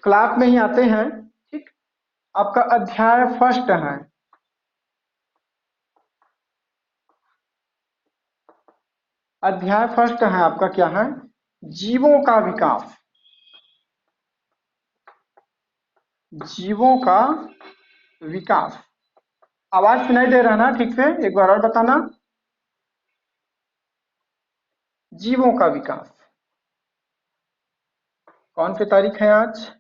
Class में ही आते हैं। ठीक, आपका अध्याय फर्स्ट है। अध्याय फर्स्ट है आपका, क्या है? जीवों का विकास। जीवों का विकास। आवाज सुनाई दे रहा ना ठीक से? एक बार और बताना। जीवों का विकास। कौन सी तारीख है आज?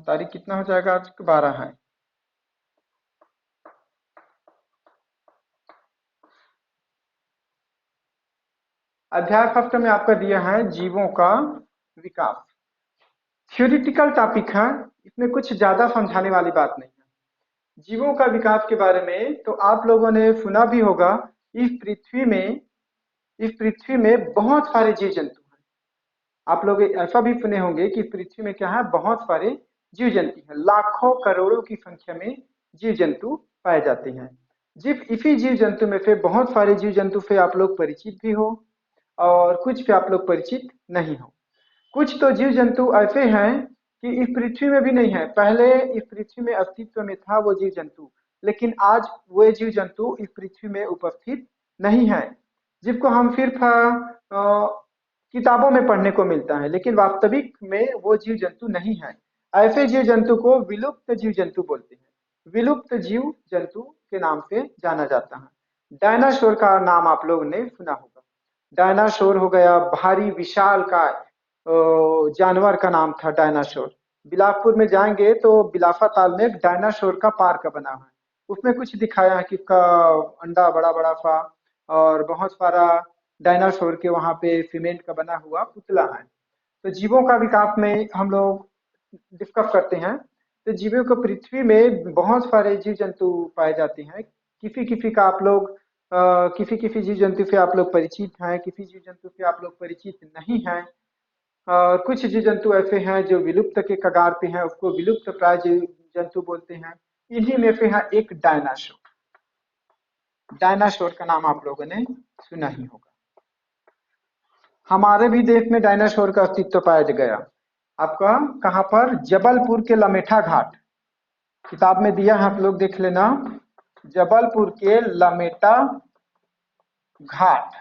तारीख कितना हो जाएगा आज? 12 है। अध्याय फर्स्ट में आपका दिया है जीवों का विकास। थ्योरिटिकल टॉपिक है, इसमें कुछ ज्यादा समझाने वाली बात नहीं है। जीवों का विकास के बारे में तो आप लोगों ने सुना भी होगा। इस पृथ्वी में बहुत सारे जीव जंतु हैं। आप लोग ऐसा भी सुने होंगे कि पृथ्वी में क्या है, बहुत सारे जीव जंतु हैं। लाखों करोड़ों की संख्या में जीव जंतु पाए जाते हैं। जिस इसी जीव जंतु में से बहुत सारे जीव जंतु से आप लोग परिचित भी हो और कुछ पे आप लोग परिचित नहीं हो। कुछ तो जीव जंतु ऐसे हैं कि इस पृथ्वी में भी नहीं है। पहले इस पृथ्वी में अस्तित्व में था वो जीव जंतु, लेकिन आज वो जीव जंतु इस पृथ्वी में उपस्थित नहीं है, जिसको हम सिर्फ किताबों में पढ़ने को मिलता है, लेकिन वास्तविक में वो जीव जंतु नहीं है। ऐसे जीव जंतु को विलुप्त जीव जंतु बोलते हैं। विलुप्त जीव जंतु के नाम से जाना जाता है। डायनासोर का नाम आप लोग ने सुना होगा। डायनासोर हो गया भारी विशाल का जानवर का नाम था डायनासोर। बिलासपुर में जाएंगे तो बिलासा ताल में एक डायनासोर का पार्क बना हुआ है। उसमें कुछ दिखाया है कि उसका अंडा बड़ा बड़ा था और बहुत सारा डायनासोर के वहां पे सीमेंट का बना हुआ पुतला है। तो जीवों का विकास में हम लोग डिस्कस करते हैं। तो जीवों को पृथ्वी में बहुत सारे जीव जंतु पाए जाते हैं। किसी किसी का आप लोग किसी किसी जीव जंतु से आप लोग परिचित हैं, किसी जीव जंतु से आप लोग परिचित नहीं हैं। कुछ जीव जंतु ऐसे हैं जो विलुप्त के कगार पे हैं, उसको विलुप्त प्राय जीव जंतु बोलते हैं। इन्हीं में से है एक डायनासोर। डायनासोर का नाम आप लोगों ने सुना ही होगा। हमारे भी देश में डायनासोर का अस्तित्व पाया गया। आपका कहाँ पर? जबलपुर के लमेठा घाट। किताब में दिया है, आप लोग देख लेना। जबलपुर के लमेटा घाट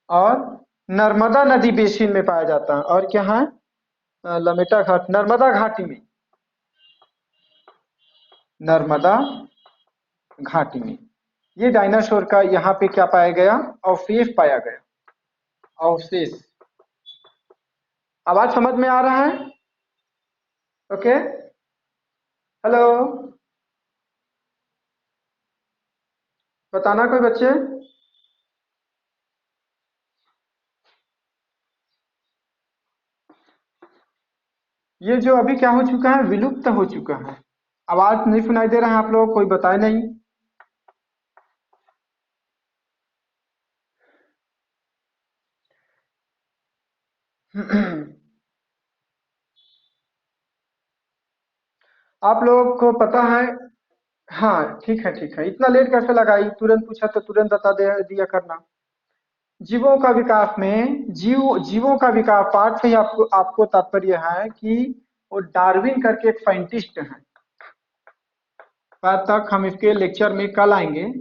और नर्मदा नदी बेसिन में पाया जाता है। और क्या है? लमेटा घाट नर्मदा घाटी में। नर्मदा घाटी में ये डायनासोर का यहाँ पे क्या पाया गया? अवशेष पाया गया। अवशेष। आवाज समझ में आ रहा है? ओके, हेलो, बताना कोई बच्चे। ये जो अभी क्या हो चुका है? विलुप्त हो चुका है। आवाज नहीं सुनाई दे रहा है? आप लोग कोई बताए नहीं। आप लोग को पता है? हाँ ठीक है, ठीक है। इतना लेट कैसे लगाई? तुरंत पूछा तो तुरंत बता दे दिया करना। जीवों का विकास में जीवों का विकास पाठ से ही आपको आपको तात्पर्य है कि वो डार्विन करके एक साइंटिस्ट हैं। बाद तक हम इसके लेक्चर में कल आएंगे।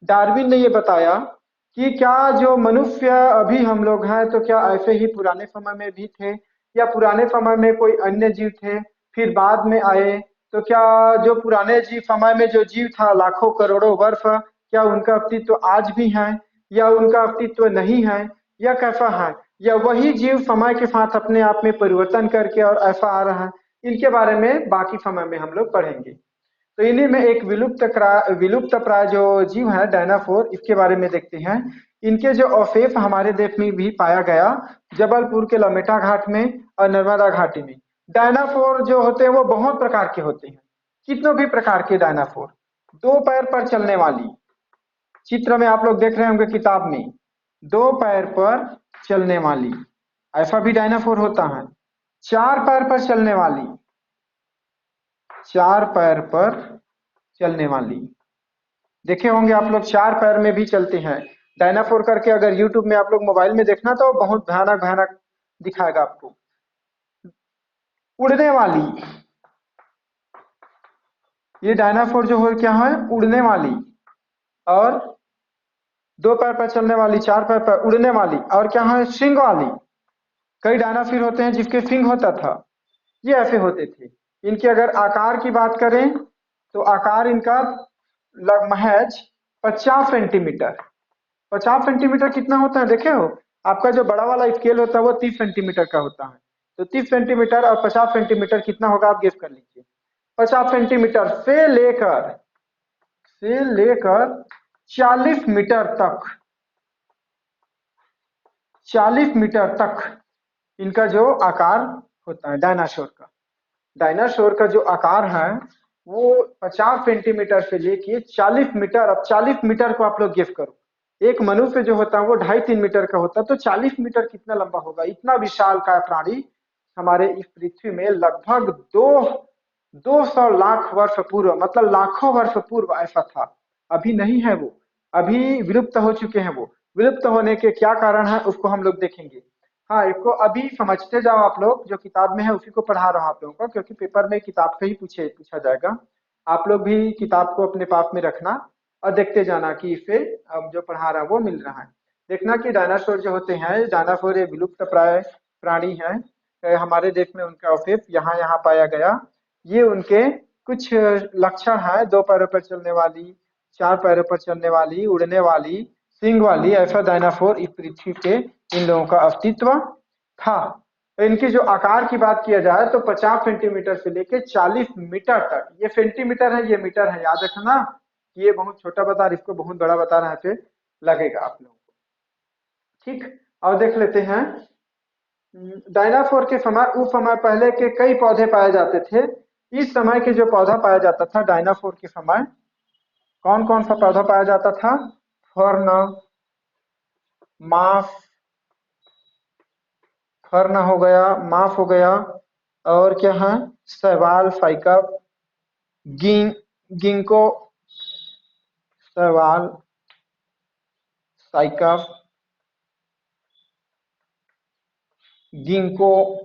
डार्विन ने ये बताया कि क्या जो मनुष्य अभी हम लोग हैं तो क्या ऐसे ही पुराने समय में भी थे, या पुराने समय में कोई अन्य जीव थे फिर बाद में आए। तो क्या जो पुराने जीव समय में जो जीव था लाखों करोड़ों वर्ष, क्या उनका अस्तित्व आज भी है या उनका अस्तित्व नहीं है, या कैसा है, या वही जीव समय के साथ अपने आप में परिवर्तन करके और ऐसा आ रहा है। इनके बारे में बाकी समय में हम लोग पढ़ेंगे। तो इन्हीं में एक विलुप्त प्राय जो जीव है डायनासोर, इसके बारे में देखते हैं। इनके जो अवशेष हमारे देश में भी पाया गया, जबलपुर के लमेटा घाट में और नर्मदा घाटी में। डायनासोर जो होते हैं वो बहुत प्रकार के होते हैं। कितनों भी प्रकार के डायनासोर। दो पैर पर चलने वाली, चित्र में आप लोग देख रहे होंगे किताब में, दो पैर पर चलने वाली ऐसा भी डायनासोर होता है। चार पैर पर चलने वाली, चार पैर पर चलने वाली देखे होंगे आप लोग, चार पैर में भी चलते हैं। डायनाफोर करके अगर यूट्यूब में आप लोग मोबाइल में देखना तो बहुत भयानक भयानक दिखाएगा आपको। उड़ने वाली, ये डायनाफोर जो है क्या है, उड़ने वाली। और दो पैर पर चलने वाली, चार पैर पर उड़ने वाली, और क्या है, सिंग वाली। कई डायनाफिर होते हैं जिसके सिंग होता था, ये ऐसे होते थे। इनके अगर आकार की बात करें तो आकार इनका महज 50 सेंटीमीटर। 50 सेंटीमीटर कितना होता है देखे हो? आपका जो बड़ा वाला स्केल होता है वो 30 सेंटीमीटर का होता है। तो 30 सेंटीमीटर और 50 सेंटीमीटर कितना होगा आप गेस कर लीजिए। 50 सेंटीमीटर से लेकर 40 मीटर तक, 40 मीटर तक इनका जो आकार होता है डायनासोर का। डायनासोर का जो आकार है वो 50 सेंटीमीटर से लेके 40 मीटर। अब 40 मीटर को आप लोग गेस करो, एक मनुष्य जो होता है वो 2.5-3 मीटर का होता है, तो 40 मीटर कितना लंबा होगा? इतना विशाल का प्राणी हमारे इस पृथ्वी में लगभग 200 लाख वर्ष पूर्व, मतलब लाखों वर्ष पूर्व ऐसा था। अभी नहीं है वो, अभी विलुप्त हो चुके हैं वो। विलुप्त होने के क्या कारण है उसको हम लोग देखेंगे। हाँ, इसको अभी समझते जाओ आप लोग, जो किताब में है उसी को पढ़ा रहा हूँ आप लोगों को, क्योंकि पेपर में किताब से ही पूछा जाएगा। आप लोग भी किताब को अपने पास में रखना और देखते जाना कि इसे अब जो पढ़ा रहा है वो मिल रहा है। देखना कि डायनासोर जो होते हैं, डायनासोर ये विलुप्त प्राय प्राणी है। हमारे देश में उनका अवशेष यहाँ यहाँ पाया गया। ये उनके कुछ लक्षण है: दो पैरों पर चलने वाली, चार पैरों पर चलने वाली, उड़ने वाली, सिंग वाली। ऐसा डायनासोर इस पृथ्वी पे इन लोगों का अस्तित्व था। तो इनकी जो आकार की बात किया जाए तो 50 सेंटीमीटर से लेके 40 मीटर तक, ये सेंटीमीटर है ये मीटर है, याद रखना। ये बहुत छोटा बता रहा, इसको बहुत बड़ा बता रहा है, फिर लगेगा आप लोगों को। ठीक, और देख लेते हैं। डायनासोर के समय, उस समय पहले के कई पौधे पाए जाते थे। इस समय के जो पौधा पाया जाता था डायनासोर के समय, कौन कौन सा पौधा पाया जाता था? फर्न, माफ, फर्न हो गया, माफ हो गया, और क्या है, शैवाल, फाइकस, गिंग, गिंको, शैवाल, साइकस, गिंको।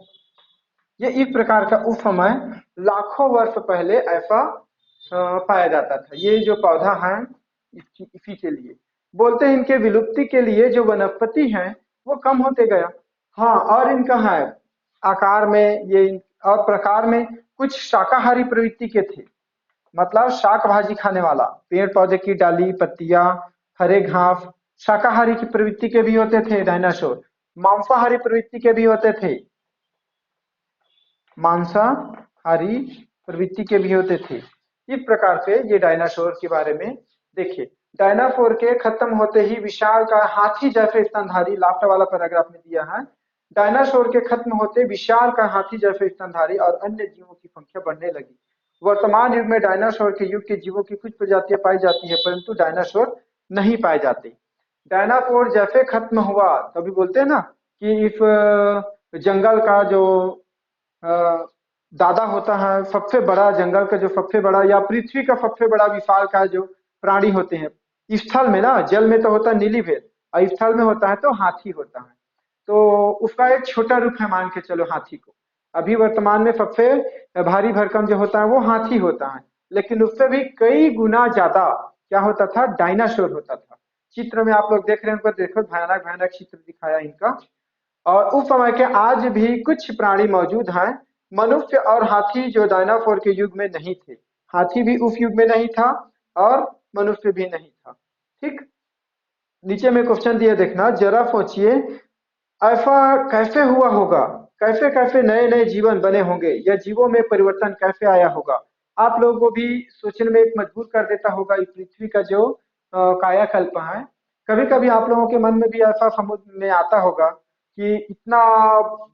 ये इस प्रकार का उस समय लाखों वर्ष पहले ऐसा पाया जाता था। ये जो पौधा है इसी के लिए बोलते हैं, इनके विलुप्ति के लिए जो वनस्पति है वो कम होते गया। हाँ, और इनका है आकार में ये और प्रकार में कुछ शाकाहारी प्रवृत्ति के थे, मतलब शाक भाजी खाने वाला, पेड़ पौधे की डाली पत्तियां, हरे घास, शाकाहारी की प्रवृत्ति के भी होते थे डायनासोर। मांसाहारी प्रवृत्ति के भी होते थे, मांसाहारी प्रवृत्ति के भी होते थे। इस प्रकार से ये डायनासोर के बारे में देखिए। डायनासोर के खत्म होते ही विशाल का हाथी जैसे स्तनधारी, लास्ट वाला पैराग्राफ में दिया है, डायनासोर के खत्म होते विशाल का हाथी जैसे स्तनधारी और अन्य जीवों की संख्या बढ़ने लगी। वर्तमान युग में डायनासोर के युग के जीवों की कुछ प्रजातियां पाई जाती है, परंतु डायनासोर नहीं पाए जाते। डायनासोर जैसे खत्म हुआ, तभी बोलते हैं ना कि इस जंगल का जो दादा होता है, सबसे बड़ा जंगल का जो सबसे बड़ा या पृथ्वी का सबसे बड़ा विशाल का जो प्राणी होते हैं, स्थल में ना, जल में तो होता है नीलीभेद और स्थल में होता है तो हाथी होता है। तो उसका एक छोटा रूप है, मान के चलो हाथी को। अभी वर्तमान में सबसे भारी भरकम जो होता है वो हाथी होता है, लेकिन उससे भी कई गुना ज्यादा क्या होता था, डायनासोर होता था। चित्र में आप लोग देख रहे हैं, देखो भयानक भयानक चित्र दिखाया इनका। और उस समय के आज भी कुछ प्राणी मौजूद हैं। मनुष्य और हाथी जो डायनासोर के युग में नहीं थे, हाथी भी उस युग में नहीं था और मनुष्य भी नहीं था। ठीक, नीचे में क्वेश्चन दिया, देखना जरा सोचिए, ऐसा कैसे हुआ होगा, कैसे कैसे नए नए जीवन बने होंगे, या जीवों में परिवर्तन कैसे आया होगा। आप लोगों को भी सोचने में एक मजबूर कर देता होगा इस पृथ्वी का जो कायाकल्प है। कभी कभी आप लोगों के मन में भी ऐसा समुद्र में आता होगा कि इतना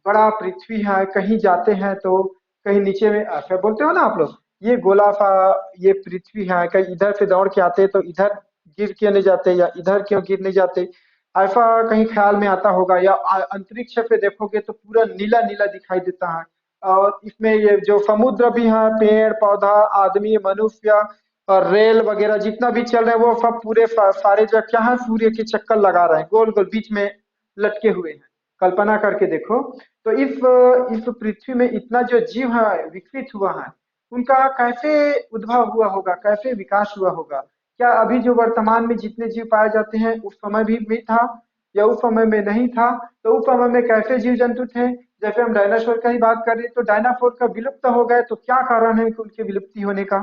बड़ा पृथ्वी है, कहीं जाते हैं तो कहीं नीचे में, ऐसा बोलते हो ना आप लोग, ये गोला सा ये पृथ्वी है, कहीं इधर से दौड़ के आते तो इधर गिर क्यों नहीं जाते, या इधर क्यों गिर नहीं जाते, ऐसा कहीं ख्याल में आता होगा। या अंतरिक्ष पे देखोगे तो पूरा नीला नीला दिखाई देता है, और इसमें ये जो समुद्र भी है, पेड़ पौधा, आदमी, मनुष्य, और रेल वगैरह जितना भी चल रहा है वो सब पूरे सारे जो क्या है सूर्य के चक्कर लगा रहे हैं, गोल गोल बीच में लटके हुए हैं। कल्पना करके देखो। तो इस पृथ्वी में इतना जो जीव है विकसित हुआ है, उनका कैसे उद्भव हुआ होगा, कैसे विकास हुआ होगा? क्या अभी जो वर्तमान में जितने जीव पाए जाते हैं उस समय भी था, या उस समय में नहीं था? तो उस समय में कैसे जीव जंतु थे? जैसे हम डायनासोर का ही बात करें तो डायनासोर का विलुप्त हो गए, तो क्या कारण है कि उनके विलुप्ति होने का?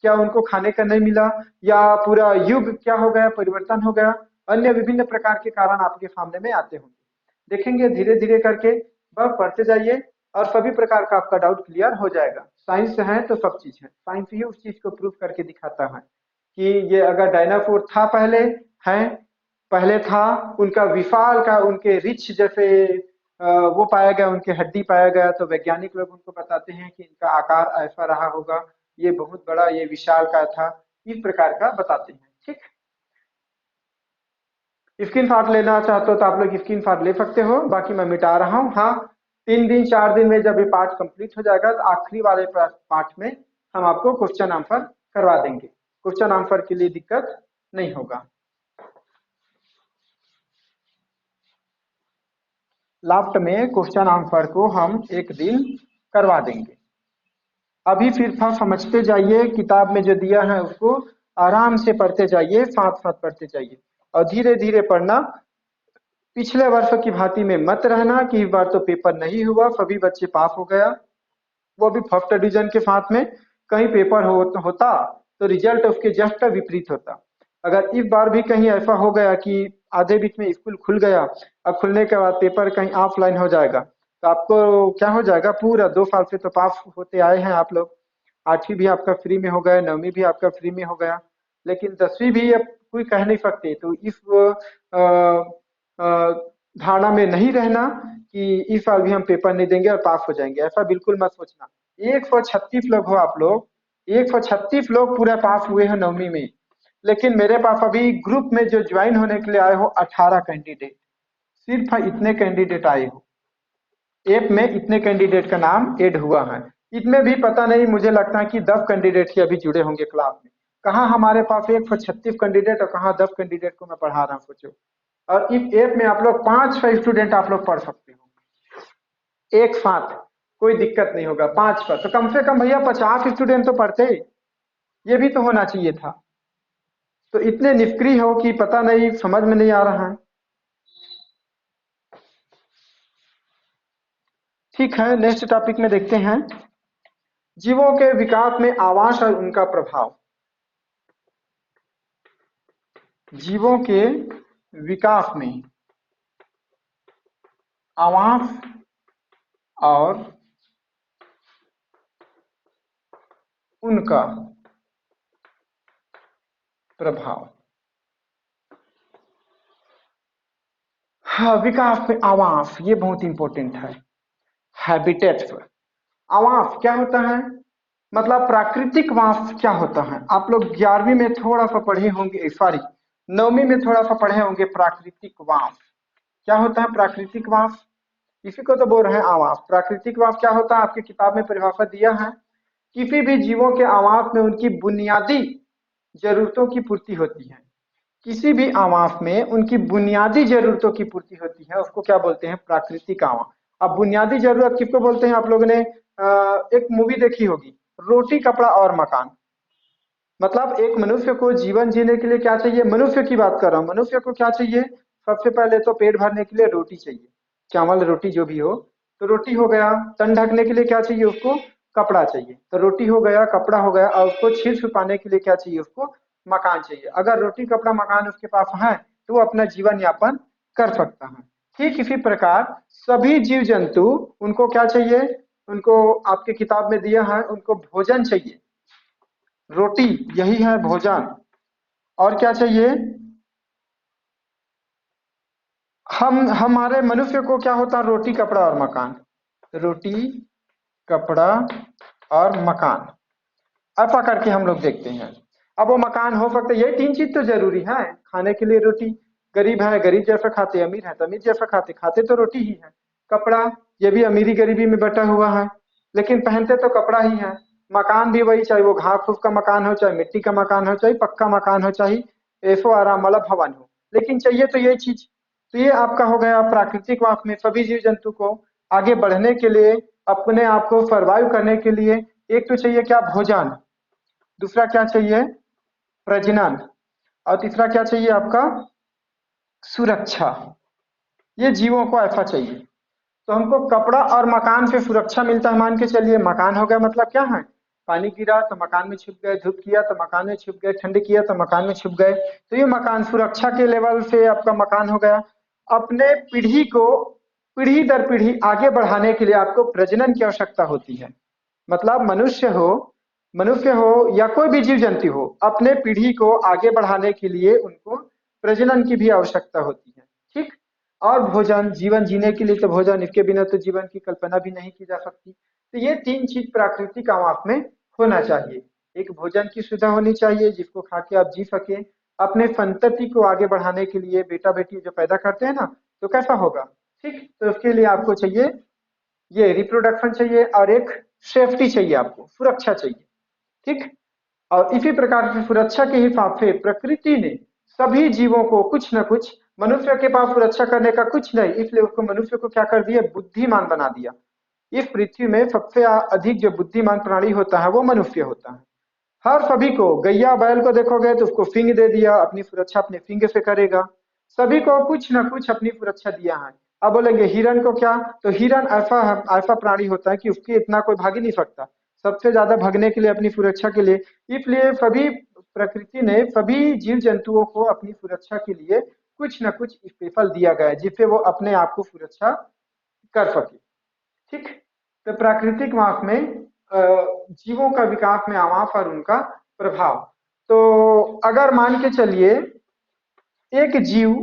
क्या उनको खाने का नहीं मिला, या पूरा युग क्या हो गया, परिवर्तन हो गया? अन्य विभिन्न प्रकार के कारण आपके सामने में आते होंगे। देखेंगे धीरे धीरे करके, बस पढ़ते जाइए और सभी प्रकार का आपका डाउट क्लियर हो जाएगा। साइंस है तो सब चीज है, साइंस ही उस चीज को प्रूव करके दिखाता है कि ये अगर डायनासोर था पहले, है पहले था, उनका विशाल का उनके रिच जैसे वो पाया गया, उनके हड्डी पाया गया, तो वैज्ञानिक लोग उनको बताते हैं कि इनका आकार ऐसा रहा होगा, ये बहुत बड़ा, ये विशाल का था, इस प्रकार का बताते हैं। ठीक, स्क्रीन शॉट लेना चाहते हो तो आप लोग स्क्रीन शॉट ले सकते हो, बाकी मैं मिटा रहा हूँ। हाँ, 3 दिन 4 दिन में जब ये पार्ट कंप्लीट हो जाएगा तो आखिरी वाले पार्ट में हम आपको क्वेश्चन आंसर करवा देंगे। क्वेश्चन आंसर के लिए दिक्कत नहीं होगा। लास्ट में क्वेश्चन आंसर को हम एक दिन करवा देंगे। अभी सिर्फ आप समझते जाइए, किताब में जो दिया है उसको आराम से पढ़ते जाइए, साथ साथ पढ़ते जाइए और धीरे धीरे पढ़ना। पिछले वर्ष की भांति में मत रहना कि इस बार तो पेपर नहीं हुआ, सभी बच्चे पास हो गया, वो भी फर्स्ट डिवीजन के साथ में। कहीं पेपर होता तो रिजल्ट उसके जस्ट विपरीत होता। अगर इस बार भी कहीं ऐसा हो गया कि आधे बीच में स्कूल खुल गया और खुलने के बाद पेपर कहीं ऑफलाइन हो जाएगा, तो आपको क्या हो जाएगा, पूरा 2 साल से तो पास होते आए हैं आप लोग। 8वीं भी आपका फ्री में हो गया, 9वीं भी आपका फ्री में हो गया, लेकिन 10वीं भी अब कोई कह नहीं सकते। तो इस धारणा में नहीं रहना कि इस साल भी हम पेपर नहीं देंगे और पास हो जाएंगे, ऐसा बिल्कुल मत सोचना। 136 लोग हो आप लोग, 136 लोग पूरा पास हुए हैं 9वीं में, लेकिन मेरे पास अभी ग्रुप में जो ज्वाइन होने के लिए आए हो 18 कैंडिडेट, सिर्फ इतने कैंडिडेट आए हो, ऐप में इतने कैंडिडेट का नाम ऐड हुआ है। इसमें भी पता नहीं, मुझे लगता है कि 10 कैंडिडेट ही अभी जुड़े होंगे क्लास में। कहाँ हमारे पास 136 कैंडिडेट और कहाँ 10 कैंडिडेट को मैं पढ़ा रहा हूँ, सोचो। और इस ऐप में आप लोग 5 स्टूडेंट आप लोग पढ़ सकते हो एक साथ, कोई दिक्कत नहीं होगा। 5 पर तो कम से कम भैया 50 स्टूडेंट तो पढ़ते, ये भी तो होना चाहिए था। तो इतने निष्क्रिय हो कि पता नहीं, समझ में नहीं आ रहा है। ठीक है, नेक्स्ट टॉपिक में देखते हैं, जीवों के विकास में आवास और उनका प्रभाव। जीवों के विकास में आवास और उनका प्रभाव। हाँ, विकास में आवास ये बहुत इंपॉर्टेंट है। हैबिटेट्स, आवास क्या होता है, मतलब प्राकृतिक वास क्या होता है? आप लोग 11वीं में थोड़ा सा पढ़े होंगे, सॉरी 9वीं में थोड़ा सा पढ़े होंगे प्राकृतिक वास। क्या होता है प्राकृतिक वास? इसी को तो बोल रहे हैं आवास। प्राकृतिक वास क्या होता है, आपकी किताब में परिभाषा दिया है, किसी भी जीवों के आवास में उनकी बुनियादी जरूरतों की पूर्ति होती है। किसी भी आवास में उनकी बुनियादी जरूरतों की पूर्ति होती है, उसको क्या बोलते हैं, प्राकृतिक आवास। अब बुनियादी जरूरत किसको बोलते हैं? आप लोगों ने एक मूवी देखी होगी, रोटी कपड़ा और मकान। मतलब एक मनुष्य को जीवन जीने के लिए क्या चाहिए, मनुष्य की बात कर रहा हूँ, मनुष्य को क्या चाहिए? सबसे पहले तो पेट भरने के लिए रोटी चाहिए, चावल रोटी जो भी हो, तो रोटी हो गया। तन ढकने के लिए क्या चाहिए उसको? कपड़ा चाहिए। तो रोटी हो गया, कपड़ा हो गया, और उसको छिल छुपाने के लिए क्या चाहिए उसको? मकान चाहिए। अगर रोटी कपड़ा मकान उसके पास है तो वो अपना जीवन यापन कर सकता है। ठीक इसी प्रकार सभी जीव जंतु, उनको क्या चाहिए? उनको आपके किताब में दिया है, उनको भोजन चाहिए। रोटी यही है भोजन। और क्या चाहिए? हम हमारे मनुष्य को क्या होता है? रोटी कपड़ा और मकान। रोटी कपड़ा और मकान, ऐसा करके हम लोग देखते हैं। अब वो मकान हो सकता है, ये 3 चीज तो जरूरी है खाने के लिए। रोटी, गरीब है गरीब जैसा खाते, अमीर है तो अमीर जैसा खाते, खाते तो रोटी ही है। कपड़ा, ये भी अमीरी गरीबी में बटा हुआ है, लेकिन पहनते तो कपड़ा ही है। मकान भी वही, चाहे वो घास फूस का मकान हो, चाहे मिट्टी का मकान हो, चाहे पक्का मकान हो, चाहे ऐशो आराम वाला भवन हो, लेकिन चाहिए तो ये चीज। तो ये आपका हो गया प्राकृतिक वाफ में सभी जीव जंतु को आगे बढ़ने के लिए, अपने आप को सर्वाइव करने के लिए एक तो चाहिए क्या, भोजन। दूसरा क्या चाहिए, प्रजनन। और तीसरा क्या चाहिए आपका, सुरक्षा। ये जीवों को ऐसा चाहिए। तो हमको कपड़ा और मकान से सुरक्षा मिलता है, मान के चलिए मकान हो गया, मतलब क्या है, पानी गिरा तो मकान में छिप गए, धूप किया तो मकान में छिप गए, ठंड किया तो मकान में छिप गए। तो ये मकान सुरक्षा के लेवल से आपका मकान हो गया। अपने पीढ़ी को पीढ़ी दर पीढ़ी आगे बढ़ाने के लिए आपको प्रजनन की आवश्यकता होती है। मतलब मनुष्य हो या कोई भी जीव जंतु हो, अपने पीढ़ी को आगे बढ़ाने के लिए उनको प्रजनन की भी आवश्यकता होती है। ठीक। और भोजन, जीवन जीने के लिए तो भोजन, इसके बिना तो जीवन की कल्पना भी नहीं की जा सकती। तो ये तीन चीज प्राकृतिक आवास में होना चाहिए। एक, भोजन की सुविधा होनी चाहिए जिसको खा के आप जी सके। अपने संतति को आगे बढ़ाने के लिए बेटा बेटी जो पैदा करते हैं ना, तो कैसा होगा, ठीक। तो उसके लिए आपको चाहिए ये रिप्रोडक्शन चाहिए, और एक सेफ्टी चाहिए, आपको सुरक्षा चाहिए। ठीक। और इसी प्रकार की सुरक्षा के हिसाब से प्रकृति ने सभी जीवों को कुछ न कुछ, मनुष्य के पास सुरक्षा करने का कुछ नहीं, इसलिए उसको, मनुष्य को क्या कर दिया, बुद्धिमान बना दिया। इस पृथ्वी में सबसे अधिक जो बुद्धिमान प्राणी होता है वो मनुष्य होता है। हर सभी को, गैया बैल को देखोगे तो उसको सींग दे दिया, अपनी सुरक्षा अपने सींग से करेगा। सभी को कुछ न कुछ अपनी सुरक्षा दिया है। अब बोलेंगे हिरण को क्या, तो हिरण ऐसा ऐसा प्राणी होता है कि उसके इतना कोई भाग ही नहीं सकता, सबसे ज्यादा भागने के लिए, अपनी सुरक्षा के लिए। इसलिए सभी, प्रकृति ने सभी जीव जंतुओं को अपनी सुरक्षा के लिए कुछ न कुछ स्पेशल दिया गया है, जिससे वो अपने आप को सुरक्षा कर सके। ठीक। तो प्राकृतिक वास में जीवों का विकास में आवास और उनका प्रभाव। तो अगर मान के चलिए एक जीव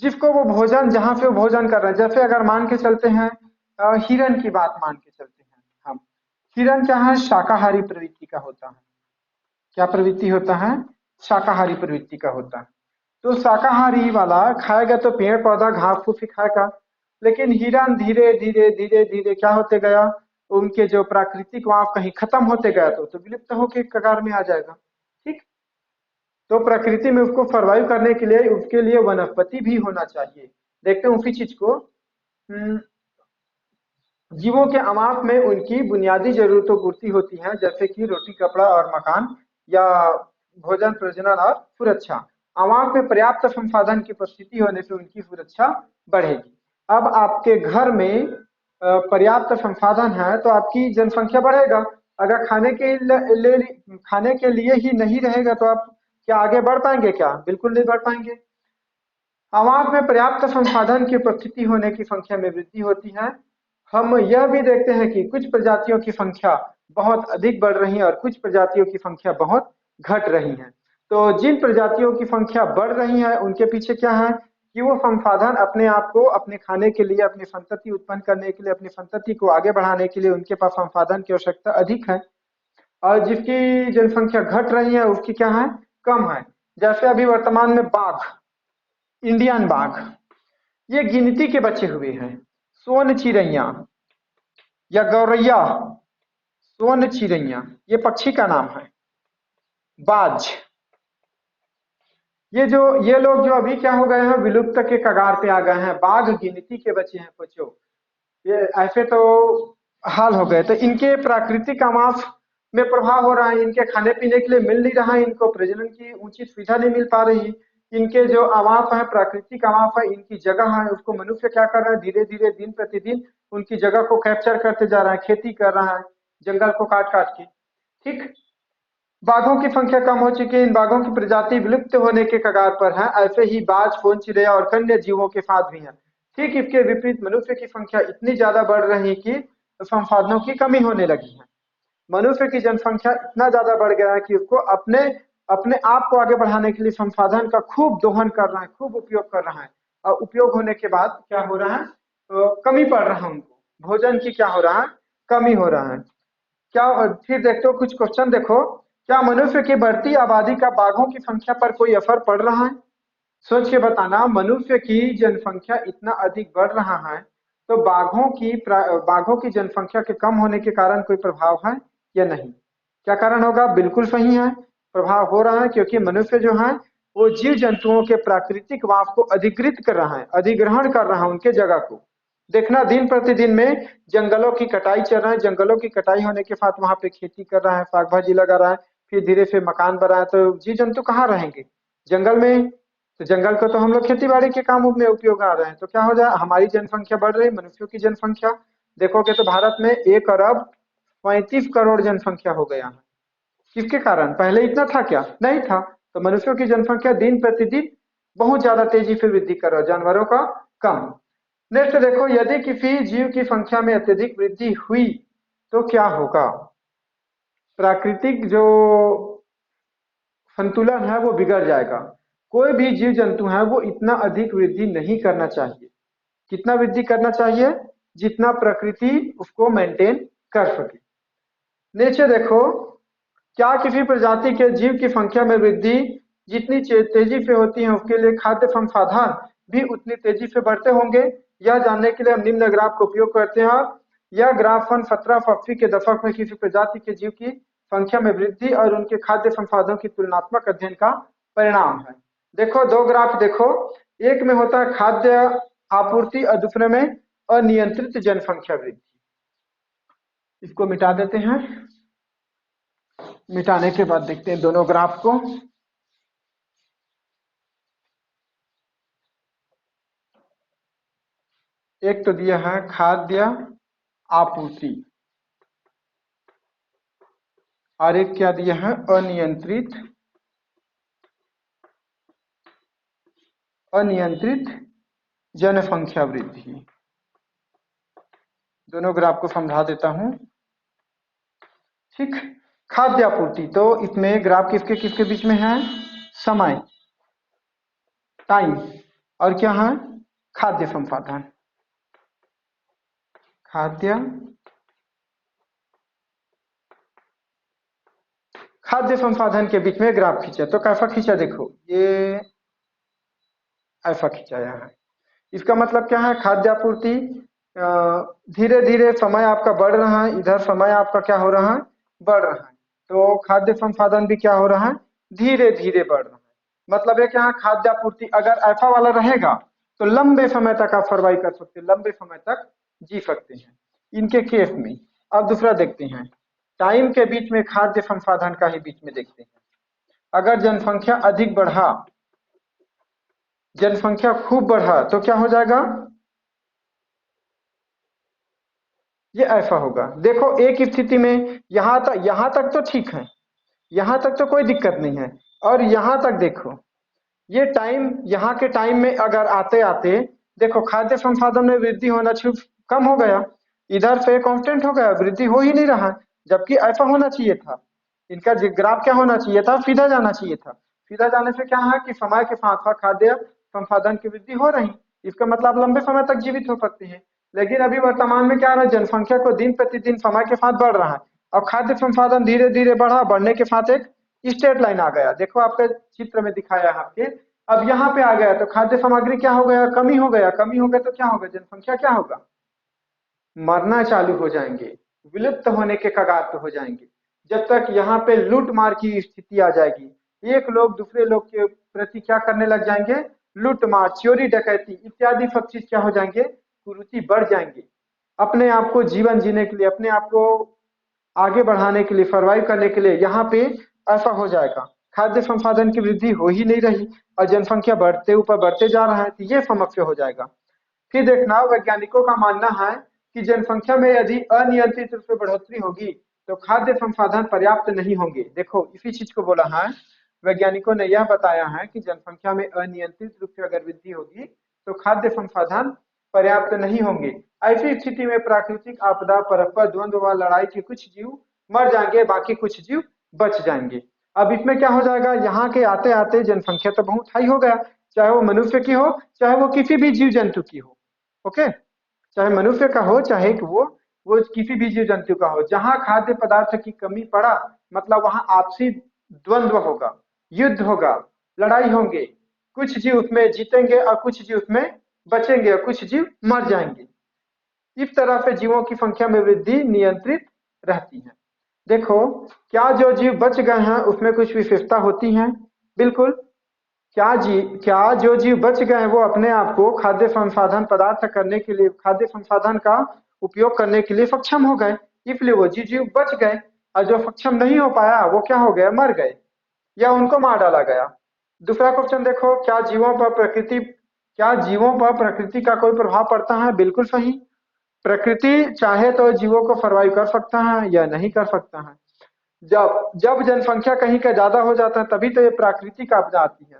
जिसको वो भोजन, जहां से वो भोजन कर रहे हैं, जैसे अगर मान के चलते हैं हिरण की बात मान के चलते हैं हम। हिरण क्या है, शाकाहारी प्रवृत्ति का होता है। क्या प्रवृत्ति होता है, शाकाहारी प्रवृत्ति का होता है। तो शाकाहारी वाला खाएगा तो पेड़ पौधा घास फूस ही खाएगा। लेकिन हिरण धीरे धीरे धीरे धीरे क्या होते गया, उनके जो प्राकृतिक वास कहीं खत्म होते गया तो विलुप्त होकर कगार में आ जाएगा। ठीक। तो प्रकृति में उसको सर्वाइव करने के लिए उसके लिए वनस्पति भी होना चाहिए। देखते हैं उसी चीज को। हम्म, जीवों के आवास में उनकी बुनियादी जरूरतों की पूर्ति होती है, जैसे कि रोटी कपड़ा और मकान, या भोजन प्रजनन और सुरक्षा। आवास में पर्याप्त संसाधन की उपस्थिति होने से उनकी सुरक्षा बढ़ेगी। अब आपके घर में पर्याप्त संसाधन है तो आपकी जनसंख्या बढ़ेगा। अगर खाने के लिए ही नहीं रहेगा तो आप क्या आगे बढ़ पाएंगे, क्या, बिल्कुल नहीं बढ़ पाएंगे। आवास में पर्याप्त संसाधन की उपस्थिति होने की संख्या में वृद्धि होती है। हम यह भी देखते हैं कि कुछ प्रजातियों की संख्या बहुत अधिक बढ़ रही है और कुछ प्रजातियों की संख्या बहुत घट रही है। तो जिन प्रजातियों की संख्या बढ़ रही है उनके पीछे क्या है कि वो संसाधन अपने आप को, अपने खाने के लिए, अपनी संतति उत्पन्न करने के लिए, अपनी संतति को आगे बढ़ाने के लिए उनके पास संसाधन की आवश्यकता अधिक है। और जिसकी जनसंख्या घट रही है उसकी क्या है, कम है। जैसे अभी वर्तमान में बाघ, इंडियन बाघ, ये गिनती के बचे हुए हैं। सोन चिड़ैया या गौरैया, सोन चिड़ैया ये पक्षी का नाम है। बाज, ये लोग जो अभी क्या हो गए हैं, विलुप्त के कगार पे आ गए हैं। बाघ गिनती के बचे हैं बच्चों। ये ऐसे तो हाल हो गए। तो इनके प्राकृतिक आवास में प्रभाव हो रहा है, इनके खाने पीने के लिए मिल नहीं रहा है, इनको प्रजनन की उचित सुविधा नहीं मिल पा रही। इनके जो आवास है, प्राकृतिक आवास है, इनकी जगह है, उसको मनुष्य क्या कर रहा है, धीरे धीरे दिन प्रतिदिन उनकी जगह को कैप्चर करते जा रहा है, खेती कर रहा है जंगल को काट काट के। ठीक। बाघों की संख्या कम हो चुकी है, इन बाघों की प्रजाति विलुप्त होने के कगार पर है। ऐसे ही बाज, फोन चिड़ैया और कन्या जीवों के साथ भी है। ठीक इसके विपरीत मनुष्य की संख्या इतनी ज्यादा बढ़ रही है कि संसाधनों की कमी होने लगी है। मनुष्य की जनसंख्या इतना ज्यादा बढ़ गया है कि उसको अपने अपने आप को आगे बढ़ाने के लिए संसाधन का खूब दोहन कर रहा है, खूब उपयोग कर रहा है। और उपयोग होने के बाद क्या हो रहा है, तो कमी पड़ रहा है उनको, भोजन की क्या हो रहा है, कमी हो रहा है। क्या, फिर देखते हो कुछ क्वेश्चन देखो, क्या मनुष्य की बढ़ती आबादी का बाघों की संख्या पर कोई असर पड़ रहा है। सोच के बताना, मनुष्य की जनसंख्या इतना अधिक बढ़ रहा है तो बाघों की जनसंख्या के कम होने के कारण कोई प्रभाव है या नहीं। क्या कारण होगा? बिल्कुल सही है, प्रभाव हो रहा है, क्योंकि मनुष्य जो है वो जीव जंतुओं के प्राकृतिक वास को अधिकृत कर रहा है, अधिग्रहण कर रहा है उनके जगह को। देखना दिन प्रतिदिन में जंगलों की कटाई चल रहा है, जंगलों की कटाई होने के साथ वहां पे खेती कर रहा है, साग भाजी लगा रहा है, फिर धीरे से मकान बना है, तो जीव जंतु कहाँ रहेंगे? जंगल में। तो जंगल को तो हम लोग खेती बाड़ी के कामों में उपयोग आ रहे हैं, तो क्या हो जाए, हमारी जनसंख्या बढ़ रही है, मनुष्यों की जनसंख्या देखोगे तो भारत में 1 अरब 35 करोड़ जनसंख्या हो गया है। किसके कारण? पहले इतना था क्या? नहीं था। तो मनुष्यों की जनसंख्या दिन प्रतिदिन बहुत ज्यादा तेजी से वृद्धि कर रहा है, जानवरों का कम। नेक्स्ट देखो, यदि किसी जीव की संख्या में अत्यधिक वृद्धि हुई तो क्या होगा? प्राकृतिक जो संतुलन है वो बिगड़ जाएगा। कोई भी जीव जंतु है वो इतना अधिक वृद्धि नहीं करना चाहिए। कितना वृद्धि करना चाहिए? जितना प्रकृति उसको मेंटेन कर सके। नीचे देखो, क्या किसी प्रजाति के जीव की संख्या में वृद्धि जितनी तेजी से होती है उसके लिए खाद्य संसाधन भी उतनी तेजी से बढ़ते होंगे? यह जानने के लिए हम निम्न ग्राफ का उपयोग करते हैं। यह ग्राफ सन 1780 के दशक में किसी प्रजाति के जीव की संख्या में वृद्धि और उनके खाद्य संसाधनों की तुलनात्मक अध्ययन का परिणाम है। देखो दो ग्राफ देखो, एक में होता है खाद्य आपूर्ति और दूसरे में अनियंत्रित जनसंख्या वृद्धि। इसको मिटा देते हैं, मिटाने के बाद देखते हैं दोनों ग्राफ को। एक तो दिया है खाद्य आपूर्ति और एक क्या दिया है? अनियंत्रित जनसंख्या वृद्धि। दोनों ग्राफ को समझा देता हूं। ठीक, खाद्य आपूर्ति, तो इसमें ग्राफ किसके किसके बीच में है? समय, टाइम, और क्या है? खाद्य संसाधन। खाद्य संसाधन के बीच में ग्राफ खींचा, तो कैसा खींचा? देखो ये ऐसा खींचा है। इसका मतलब क्या है? खाद्य आपूर्ति धीरे धीरे समय आपका बढ़ रहा है, इधर समय आपका क्या हो रहा है? बढ़ रहा है। तो खाद्य संसाधन भी क्या हो रहा है? धीरे धीरे बढ़ रहा है। मतलब है क्या? खाद्य आपूर्ति अगर ऐसा वाला रहेगा तो लंबे समय तक आप सर्वाइव कर सकते हैं, लंबे समय तक जी सकते हैं इनके केस में। अब दूसरा देखते हैं, टाइम के बीच में खाद्य संसाधन का ही बीच में देखते हैं। अगर जनसंख्या अधिक बढ़ा, जनसंख्या खूब बढ़ा, तो क्या हो जाएगा? ये ऐसा होगा। देखो एक स्थिति में यहां तक तो ठीक है, यहां तक तो कोई दिक्कत नहीं है, और यहां तक देखो, ये टाइम, यहाँ के टाइम में अगर आते आते देखो खाद्य संसाधन में वृद्धि होना कम हो गया, इधर से कांस्टेंट हो गया, वृद्धि हो ही नहीं रहा, जबकि ऐसा होना चाहिए था। इनका ग्राफ क्या होना चाहिए था? सीधा जाना चाहिए था। सीधा जाने से क्या है कि समय के साथ साथ खाद्य संसाधन की वृद्धि हो रही, इसका मतलब लंबे समय तक जीवित हो सकते हैं। लेकिन अभी वर्तमान में क्या हो रहा है? जनसंख्या को दिन प्रतिदिन समय के साथ बढ़ रहा है, और खाद्य संसाधन धीरे धीरे बढ़ा, बढ़ने के साथ एक स्ट्रेट लाइन आ गया। देखो आपके चित्र में दिखाया है आपके, अब यहाँ पे आ गया, तो खाद्य सामग्री क्या हो गया? कमी हो गया। कमी हो गया तो क्या होगा? जनसंख्या क्या होगा? मरना चालू हो जाएंगे, विलुप्त होने के कगार पे हो जाएंगे। जब तक यहाँ पे लूट मार की स्थिति आ जाएगी, एक लोग दूसरे लोग के प्रति क्या करने लग जाएंगे? लूट मार, चोरी डकैती इत्यादि सब चीज क्या हो जाएंगे? कुरीति बढ़ जाएंगे। अपने आप को जीवन जीने के लिए, अपने आप को आगे बढ़ाने के लिए, सर्वाइव करने के लिए यहाँ पे ऐसा हो जाएगा। खाद्य संसाधन की वृद्धि हो ही नहीं रही और जनसंख्या बढ़ते ऊपर बढ़ते जा रहा है, तो ये समस्या हो जाएगा। फिर देखना, वैज्ञानिकों का मानना है कि जनसंख्या में यदि अनियंत्रित रूप से बढ़ोतरी होगी तो खाद्य संसाधन पर्याप्त नहीं होंगे। देखो इसी चीज को बोला है, वैज्ञानिकों ने यह बताया है कि जनसंख्या में अनियंत्रित रूप से अगर वृद्धि होगी तो खाद्य संसाधन पर्याप्त नहीं होंगे। ऐसी स्थिति में प्राकृतिक आपदा, परस्पर द्वंद्व व लड़ाई के कुछ जीव मर जाएंगे, बाकी कुछ जीव बच जाएंगे। अब इसमें क्या हो जाएगा? यहाँ के आते आते जनसंख्या तो बहुत हाई हो गया, चाहे वो मनुष्य की हो, चाहे वो किसी भी जीव जंतु की हो। ओके, चाहे मनुष्य का हो, चाहे कि वो किसी भी जीव जंतु का हो, जहां खाद्य पदार्थ की कमी पड़ा मतलब वहां आपसी द्वंद्व होगा, युद्ध होगा, लड़ाई होंगे। कुछ जीव उसमें जीतेंगे और कुछ जीव उसमें बचेंगे और कुछ जीव मर जाएंगे। इस तरह से जीवों की संख्या में वृद्धि नियंत्रित रहती है। देखो, क्या जो जीव बच गए हैं उसमें कुछ विशेषता होती हैं? बिल्कुल। क्या जो जीव बच गए हैं वो अपने आप को खाद्य संसाधन पदार्थ करने के लिए, खाद्य संसाधन का उपयोग करने के लिए सक्षम हो गए, इसलिए वो जीव बच गए। और जो सक्षम नहीं हो पाया वो क्या हो गया, मर गए या उनको मार डाला गया। दूसरा क्वेश्चन देखो, क्या जीवों पर प्रकृति का कोई प्रभाव पड़ता है? बिल्कुल सही। प्रकृति चाहे तो जीवों को सर्वाइव कर सकता है या नहीं कर सकता है। जब जब जनसंख्या कहीं का ज्यादा हो जाता है तभी तो ये प्राकृतिक आपदा आती है।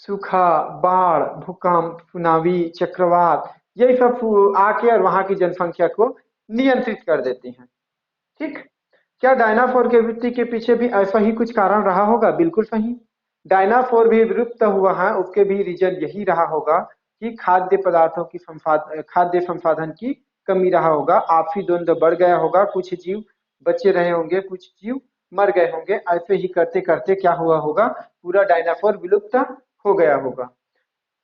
सूखा, बाढ़, भूकंप, सुनामी, चक्रवात, यही सब आके और वहां की जनसंख्या को नियंत्रित कर देती हैं। ठीक। क्या डायनासोर के मृत्यु के पीछे भी ऐसा ही कुछ कारण रहा होगा? बिल्कुल सही। डायनासोर भी विलुप्त हुआ है, उसके भी रीजन यही रहा होगा कि खाद्य संसाधन की कमी रहा होगा, आपसी द्वंद्व बढ़ गया होगा, कुछ जीव बचे रहे होंगे, कुछ जीव मर गए होंगे, ऐसे ही करते करते क्या हुआ होगा, पूरा डायनासोर विलुप्त हो गया होगा।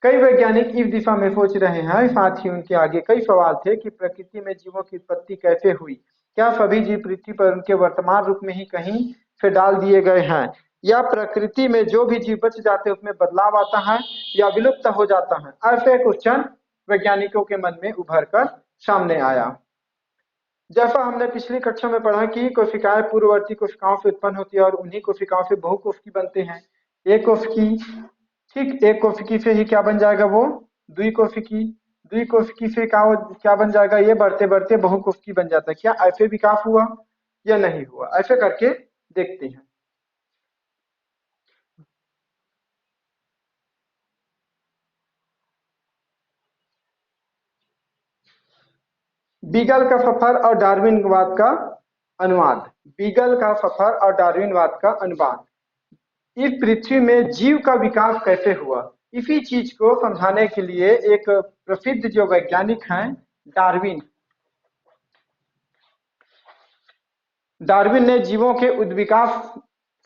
कई वैज्ञानिक इस दिशा में सोच रहे हैं, साथ ही उनके आगे कई सवाल थे कि प्रकृति में जीवों की उत्पत्ति कैसे हुई? क्या सभी जीव पृथ्वी पर उनके वर्तमान रूप में ही कहीं से डाल दिए गए हैं, या प्रकृति में जो भी जीव बच जाते हैं उसमें बदलाव आता है या विलुप्त हो जाता है? ऐसे क्वेश्चन वैज्ञानिकों के मन में उभर कर सामने आया। जैसा हमने पिछली कक्षा में पढ़ा कि कोशिकाएं पूर्ववर्ती कोशिकाओं से उत्पन्न होती है और उन्हीं कोशिकाओं से बहुकोशिकी बनते हैं। एक कोशिकी, ठीक, एक कोशिकी से ही क्या बन जाएगा, वो द्विकोशिकी, द्विकोशिकी से क्या बन जाएगा, ये बढ़ते बढ़ते बहुकोशिकी बन जाता है। क्या ऐसे विकास हुआ या नहीं हुआ? ऐसे करके देखते हैं। बीगल का सफर और डार्विनवाद का अनुवाद। बीगल का सफर और डार्विनवाद का अनुवाद। इस पृथ्वी में जीव का विकास कैसे हुआ, इसी चीज को समझाने के लिए एक प्रसिद्ध जो वैज्ञानिक हैं, डार्विन। डार्विन ने जीवों के उद्विकास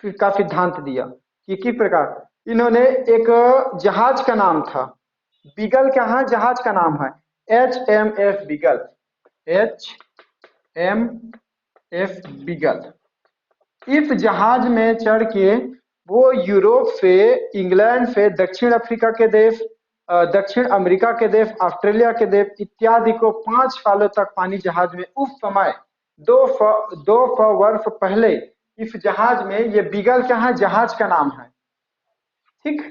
का सिद्धांत दिया कि किस प्रकार। इन्होंने एक जहाज का नाम था बीगल, क्या है, जहाज का नाम है HMS बीगल, HMS बीगल। इस जहाज में चढ़ के वो यूरोप से, इंग्लैंड से, दक्षिण अफ्रीका के देश, दक्षिण अमेरिका के देश, ऑस्ट्रेलिया के देश इत्यादि को 5 सालों तक पानी जहाज में, उस समय 200 वर्ष पहले इस जहाज में, ये बीगल क्या है, जहाज का नाम है, ठीक,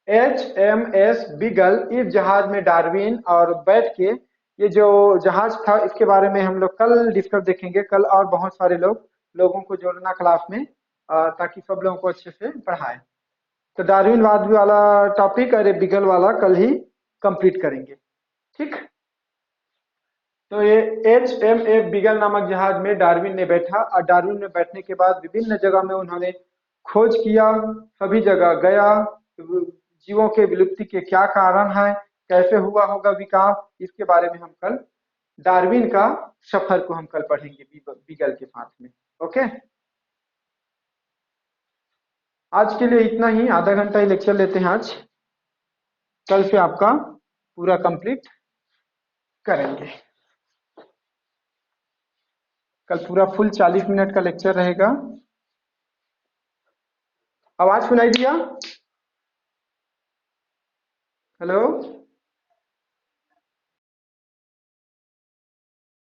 HMS बीगल। इस जहाज में डार्विन और बैठ के, ये जो जहाज था इसके बारे में हम लोग कल डिस्कस देखेंगे, कल और बहुत सारे लोगों को जोड़ना क्लास में, ताकि सब लोगों को अच्छे से पढ़ाए। तो डार्विनवाद वाला टॉपिक और बीगल वाला कल ही कंप्लीट करेंगे, ठीक। तो ये HMS बीगल नामक जहाज में डार्विन ने बैठा, और डार्विन में बैठने के बाद विभिन्न जगह में उन्होंने खोज किया, सभी जगह गया, जीवों के विलुप्ति के क्या कारण है, कैसे हुआ होगा विकास, इसके बारे में हम कल डार्विन का सफर को हम कल पढ़ेंगे बीगल के साथ में। ओके, आज के लिए इतना ही, आधा घंटा ही लेक्चर लेते हैं आज, कल से आपका पूरा कंप्लीट करेंगे। कल पूरा फुल 40 मिनट का लेक्चर रहेगा। आवाज सुनाई दिया? हेलो।